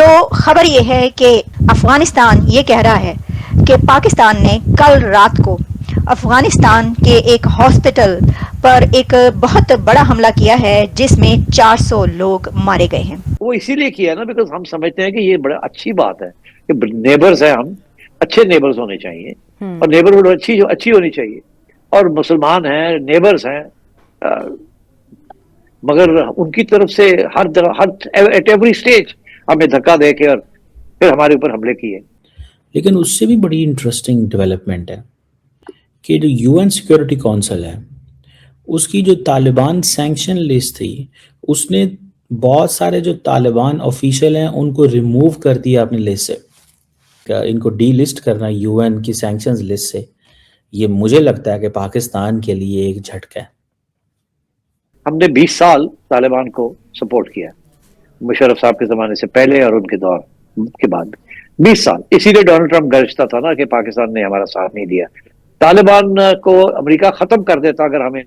تو خبر یہ ہے کہ افغانستان یہ کہہ رہا ہے کہ پاکستان نے کل رات کو افغانستان کے ایک ہاسپٹل پر ایک بہت بڑا حملہ کیا ہے جس میں 400 لوگ مارے گئے ہیں. وہ اسی لیے کیا نا بیکاز ہم سمجھتے ہیں کہ یہ بڑا اچھی بات ہے کہ نیبرز ہیں، ہم اچھے نیبرز ہونے چاہیے اور نیبرہڈ اچھی ہونی چاہیے، اور مسلمان ہیں، نیبرز ہیں، مگر ان کی طرف سے ہر ایٹ ایوری سٹیج ہمیں دھکا دے کے اور پھر ہمارے اوپر حملے کیے. لیکن اس سے بھی بڑی انٹرسٹنگ ڈیولپمنٹ ہے کہ جو یو این سیکورٹی کونسل ہے اس کی جو طالبان سینکشن لسٹ تھی، اس نے بہت سارے جو طالبان آفیشیل ہیں ان کو ریموو کر دیا اپنی لسٹ سے. ان کو ڈی لسٹ کرنا یو این کی سینکشنز لسٹ سے، یہ مجھے لگتا ہے کہ پاکستان کے لیے ایک جھٹکا ہے. ہم نے 20 سال طالبان کو سپورٹ کیا، مشرف صاحب کے زمانے سے پہلے اور ان کے دور کے بعد 20 سال. اسی لیے ڈونلڈ ٹرمپ گرجتا تھا نا کہ پاکستان نے ہمارا ساتھ نہیں دیا. طالبان کو امریکہ ختم کر دیتا اگر ہمیں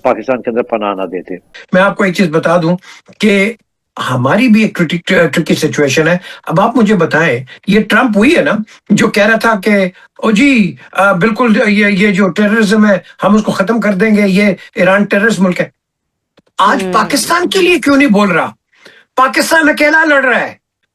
پاکستان کے اندر پناہ نہ دیتے. میں آپ کو ایک چیز بتا دوں کہ ہماری بھی ایک ٹرکی سچویشن ہے. اب آپ مجھے بتائیں، یہ ٹرمپ وہی ہے نا جو کہہ رہا تھا کہ او جی بالکل یہ جو ٹیررزم ہے ہم اس کو ختم کر دیں گے، یہ ایران ٹیررسٹ ملک ہے. آج پاکستان کے لیے کیوں نہیں بول رہا؟ پاکستان اکیلا لڑ رہا ہے.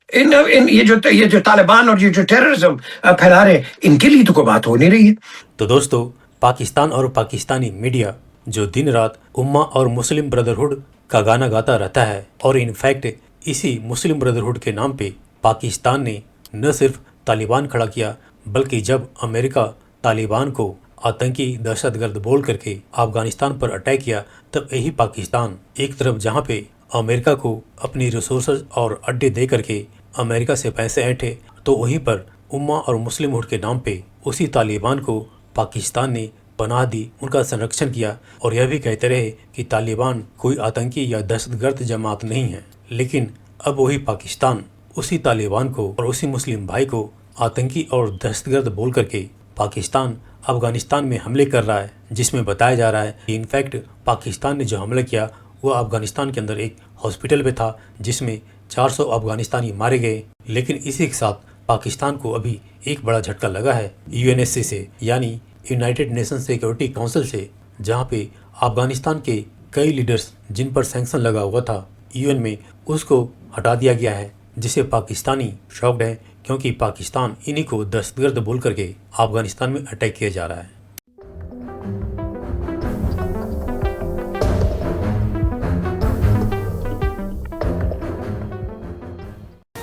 یہ جو طالبان اور یہ جو ٹیررزم پھیلا رہے ان کے لیے تو کوئی بات ہو نہیں رہی ہے. تو دوستو، پاکستان اور پاکستانی میڈیا جو دن رات امہ اور مسلم بردرہڈ کا گانا گاتا رہتا ہے، اور انفیکٹ اسی مسلم بردرہڈ کے نام پہ پاکستان نے نہ صرف طالبان کھڑا کیا، بلکہ جب امریکہ طالبان کو آتنکی دہشت گرد بول کر کے افغانستان پر اٹیک کیا، تب یہی پاکستان ایک طرف جہاں پہ امریکہ کو اپنی ریسورسز اور اڈے دے کر کے امریکہ سے پیسے اینٹھے، تو وہیں پر امہ اور مسلم ہوڈ کے نام پہ اسی طالبان کو پاکستان نے پناہ دی، ان کا سنرکشن کیا، اور یہ بھی کہتے رہے کہ طالبان کوئی آتنکی یا دہشت گرد جماعت نہیں ہے. لیکن اب وہی پاکستان اسی طالبان کو اور اسی مسلم بھائی کو آتنکی اور دہشت گرد بول کر کے پاکستان افغانستان میں حملے کر رہا ہے، جس میں بتایا جا رہا ہے کہ انفیکٹ پاکستان نے جو حملہ کیا وہ افغانستان کے اندر ایک ہاسپٹل پہ تھا جس میں 400 افغانستانی مارے گئے. لیکن اسی کے ساتھ پاکستان کو ابھی ایک بڑا جھٹکا لگا ہے یو این ایس سی سے، یعنی یونائٹڈ نیشن سیکورٹی کونسل سے، جہاں پہ افغانستان کے کئی لیڈرز جن پر سینکشن لگا ہوا تھا یو این میں، اس کو ہٹا دیا گیا ہے، جسے پاکستانی شاکڈ ہیں کیونکہ پاکستان انہی کو دہشت گرد بول کر کے افغانستان میں اٹیک کیا جا رہا ہے.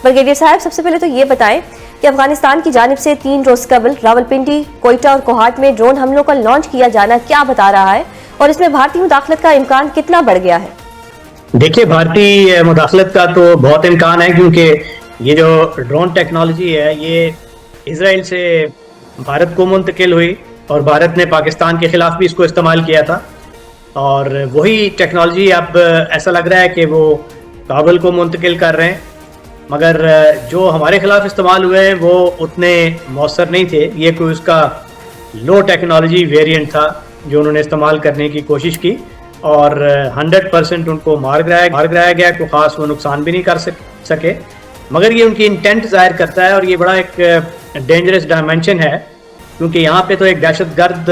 بریگیڈیئر صاحب، سب سے پہلے تو یہ بتائیں کہ افغانستان کی جانب سے 3 روز قبل راولپنڈی، کوئٹہ اور کوہاٹ میں ڈرون حملوں کا لانچ کیا جانا کیا بتا رہا ہے، اور اس میں بھارتی مداخلت کا امکان کتنا بڑھ گیا ہے؟ دیکھیے، بھارتی مداخلت کا تو بہت امکان ہے، کیونکہ یہ جو ڈرون ٹیکنالوجی ہے یہ اسرائیل سے بھارت کو منتقل ہوئی، اور بھارت نے پاکستان کے خلاف بھی اس کو استعمال کیا تھا، اور وہی ٹیکنالوجی اب ایسا لگ رہا ہے کہ وہ کابل کو منتقل کر رہے ہیں. مگر جو ہمارے خلاف استعمال ہوئے ہیں وہ اتنے مؤثر نہیں تھے. یہ کوئی اس کا لو ٹیکنالوجی ویریئنٹ تھا جو انہوں نے استعمال کرنے کی کوشش کی، اور 100% ان کو مار گرایا گیا، کوئی خاص وہ نقصان بھی نہیں کر سکے. مگر یہ ان کی انٹینٹ ظاہر کرتا ہے، اور یہ بڑا ایک ڈینجرس ڈائمینشن ہے، کیونکہ یہاں پہ تو ایک دہشت گرد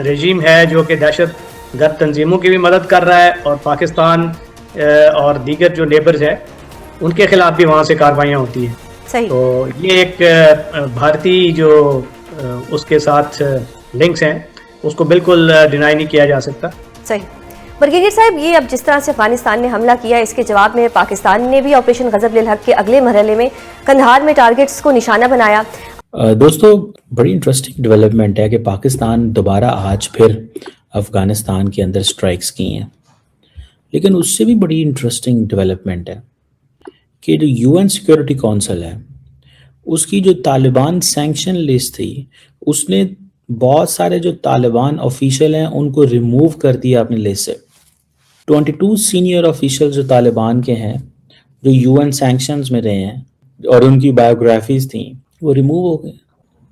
رژیم ہے جو کہ دہشت گرد تنظیموں کی بھی مدد کر رہا ہے، اور پاکستان اور دیگر جو نیبرز ہیں ان کے خلاف بھی وہاں سے کاروائیاں ہوتی ہیں. صحیح. تو یہ ایک بھارتی جو اس کے ساتھ لنکس ہیں اس کو بالکل ڈینائی نہیں کیا جا سکتا. صحیح. بریگیڈیئر صاحب، یہ اب جس طرح سے افغانستان نے حملہ کیا، اس کے جواب میں پاکستان نے بھی آپریشن غضب للحق کے اگلے مرحلے میں قندھار میں ٹارگٹس کو نشانہ بنایا. دوستو، بڑی انٹرسٹنگ ڈیولپمنٹ ہے کہ پاکستان دوبارہ آج پھر افغانستان کے اندر سٹرائکس کی ہیں. لیکن اس سے بھی بڑی انٹرسٹنگ ڈیولپمنٹ ہے کہ جو یو این سیکورٹی کونسل ہے اس کی جو طالبان سینکشن لسٹ تھی، اس نے بہت سارے جو طالبان آفیشیل ہیں ان کو ریموو کر دیا اپنی لسٹ سے. 22 سینئر آفیشیل جو طالبان کے ہیں جو یو این سینکشنز میں رہے ہیں اور ان کی بایوگرافیز تھیں وہ ریموو ہو گئے.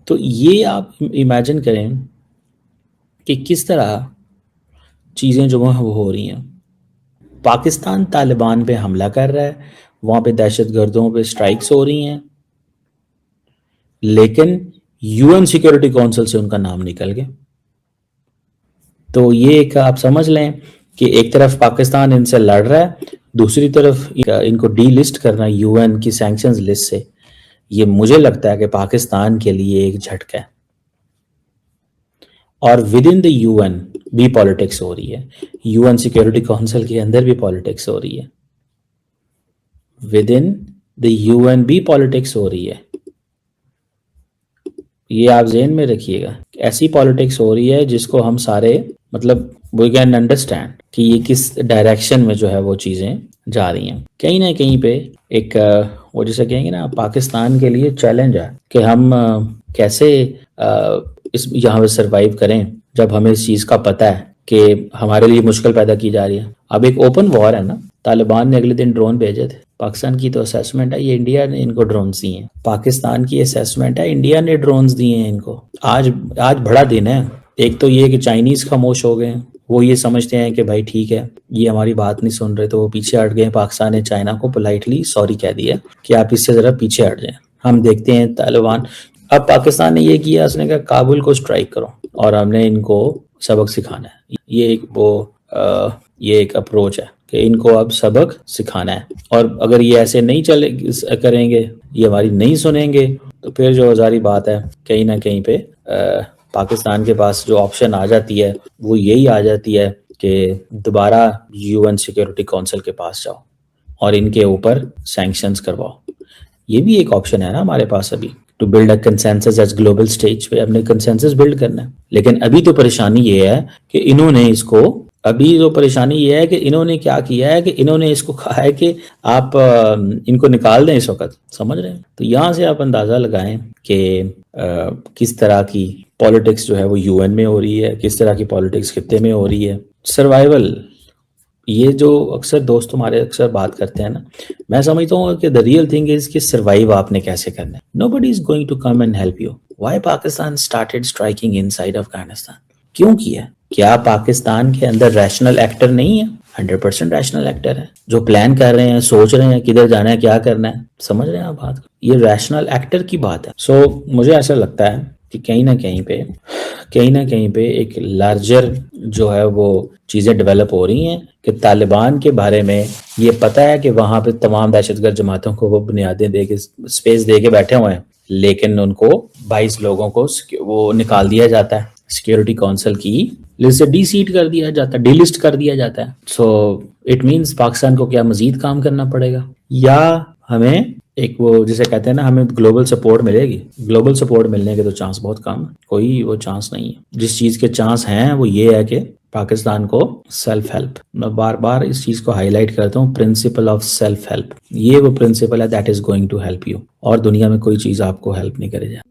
تو یہ آپ امیجن کریں کہ کس طرح چیزیں جو ہیں وہ ہو رہی ہیں. پاکستان طالبان پہ حملہ کر رہا ہے وہاں پہ دہشت گردوں پہ اسٹرائکس ہو رہی ہیں، لیکن یو این سیکورٹی کونسل سے ان کا نام نکل گیا. تو یہ ایک آپ سمجھ لیں کہ ایک طرف پاکستان ان سے لڑ رہا ہے، دوسری طرف ان کو ڈی لسٹ کرنا یو این کی سینکشنز لسٹ سے، یہ مجھے لگتا ہے کہ پاکستان کے لیے ایک جھٹکا ہے. اور with in the U N بھی پالیٹکس ہو رہی ہے، یو این سیکورٹی کونسل کے اندر بھی پالیٹکس ہو رہی ہے، with in the U N بھی پالیٹکس ہو رہی ہے. یہ آپ ذہن میں رکھیے گا، ایسی پالیٹکس ہو رہی ہے جس کو ہم سارے مطلب وی کین انڈرسٹینڈ کہ یہ کس ڈائریکشن میں جو ہے وہ چیزیں جا رہی ہیں. کہیں نہ کہیں پہ ایک وہ جیسے کہیں گے نا پاکستان کے لیے چیلنج ہے کہ ہم کیسے اس یہاں پہ سروائیو کریں جب ہمیں اس چیز کا پتہ ہے کہ ہمارے لیے مشکل پیدا کی جا رہی ہے. اب ایک اوپن وار ہے نا، طالبان نے اگلے دن ڈرون بھیجے تھے. پاکستان کی تو اسیسمنٹ ہے یہ انڈیا نے ان کو ڈرونز دیے ہیں، پاکستان کی اسیسمنٹ ہے انڈیا نے ڈرونز دیے ہیں ان کو. آج بڑا دن ہے. ایک تو یہ کہ چائنیز خاموش ہو گئے ہیں، وہ یہ سمجھتے ہیں کہ بھائی ٹھیک ہے یہ ہماری بات نہیں سن رہے، تو وہ پیچھے ہٹ گئے. پاکستان نے چائنا کو پولائٹلی سوری کہہ دیا کہ آپ اس سے ذرا پیچھے ہٹ جائیں. ہم دیکھتے ہیں طالبان، اب پاکستان نے یہ کیا، اس نے کہا کابل کو اسٹرائک کرو اور ہم نے ان کو سبق سکھانا ہے. یہ ایک اپروچ ہے کہ ان کو اب سبق سکھانا ہے، اور اگر یہ ایسے نہیں کریں گے، یہ ہماری نہیں سنیں گے، تو پھر جو ہزاری بات ہے کہیں نہ کہیں پہ پاکستان کے پاس جو آپشن آ جاتی ہے وہ یہی آ جاتی ہے کہ دوبارہ یو این سیکورٹی کونسل کے پاس جاؤ اور ان کے اوپر سینکشنز کرواؤ. یہ بھی ایک آپشن ہے نا ہمارے پاس ابھی، to build a consensus as global stage پہ ہم نے کنسنسس بلڈ کرنا ہے. لیکن ابھی تو پریشانی یہ ہے کہ انہوں نے اس کو انہوں نے کیا کیا ہے کہ انہوں نے اس کو کہا ہے کہ آپ ان کو نکال دیں اس وقت. سمجھ رہے ہیں؟ تو یہاں سے آپ اندازہ لگائیں کہ کس طرح کی پالیٹکس جو ہے وہ یو این میں ہو رہی ہے، کس طرح کی پالیٹکس خطے میں ہو رہی ہے. سروائیول، یہ جو اکثر دوست ہمارے اکثر بات کرتے ہیں نا، میں سمجھتا ہوں کہ the real thing is کہ سروائیو آپ نے کیسے کرنا ہے. Nobody is going to come and help you. Why Pakistan started striking inside Afghanistan? کیوں کیا؟ کیا پاکستان کے اندر ریشنل ایکٹر نہیں ہے؟ 100% ریشنل ایکٹر ہے، جو پلان کر رہے ہیں، سوچ رہے ہیں کدھر جانا ہے، کیا کرنا ہے. سمجھ رہے ہیں آپ بات؟ یہ ریشنل ایکٹر کی بات ہے. سو مجھے ایسا لگتا ہے کہ کہیں نہ کہیں پہ ایک لارجر جو ہے وہ چیزیں ڈیولپ ہو رہی ہیں کہ طالبان کے بارے میں یہ پتہ ہے کہ وہاں پہ تمام دہشت گرد جماعتوں کو وہ بنیادیں دے کے اسپیس دے کے بیٹھے ہوئے ہیں، لیکن ان کو 22 لوگوں کو وہ نکال دیا جاتا ہے، سیکیورٹی کونسل کی لسٹ سے ڈی سیٹ کر دیا جاتا ہے، ڈی لسٹ کر دیا جاتا ہے. سو اٹ مینس پاکستان کو کیا مزید کام کرنا پڑے گا، یا ہمیں ایک وہ جسے کہتے ہیں نا ہمیں گلوبل سپورٹ ملے گی. گلوبل سپورٹ ملنے کے تو چانس بہت کم ہے، کوئی وہ چانس نہیں ہے. جس چیز کے چانس ہیں وہ یہ ہے کہ پاکستان کو سیلف ہیلپ، میں بار بار اس چیز کو ہائی لائٹ کرتا ہوں، پرنسپل آف سیلف ہیلپ، یہ وہ پرنسپل ہے that is going to help you, اور دنیا میں کوئی چیز آپ کو ہیلپ نہیں کرے گا.